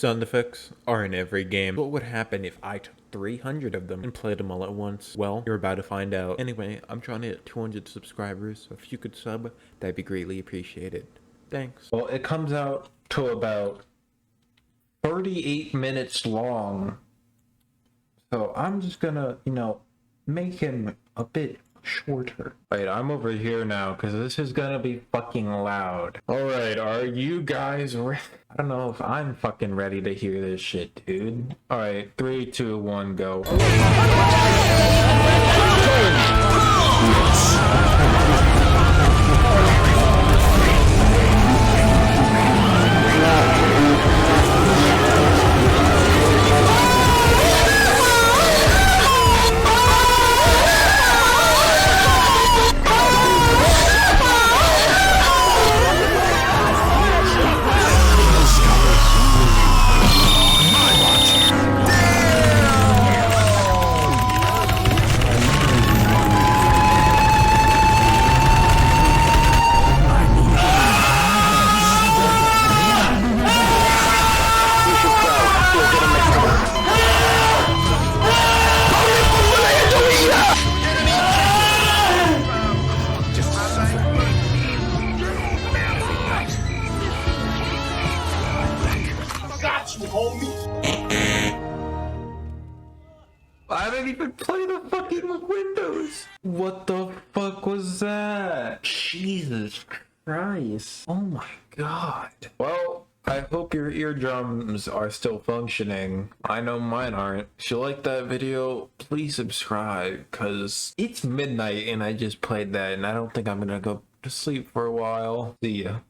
Sound effects are in every game. What would happen if I took 300 of them and played them all at once? Well, you're about to find out. Anyway, I'm trying to hit 200 subscribers, so if you could sub, that'd be greatly appreciated. Thanks. Well, it comes out to about 38 minutes long. So I'm just gonna, make him a bit shorter. Wait, I'm over here now because this is gonna be fucking loud. Alright, are you guys ready? I don't know if I'm fucking ready to hear this shit, dude. Alright, 3, 2, 1, go. I didn't even play the fucking windows. What the fuck was that? Jesus Christ. Oh my god. Well, I hope your eardrums are still functioning. I know mine aren't. If you like that video, please subscribe, because it's midnight and I just played that and I don't think I'm gonna go to sleep for a while. See ya.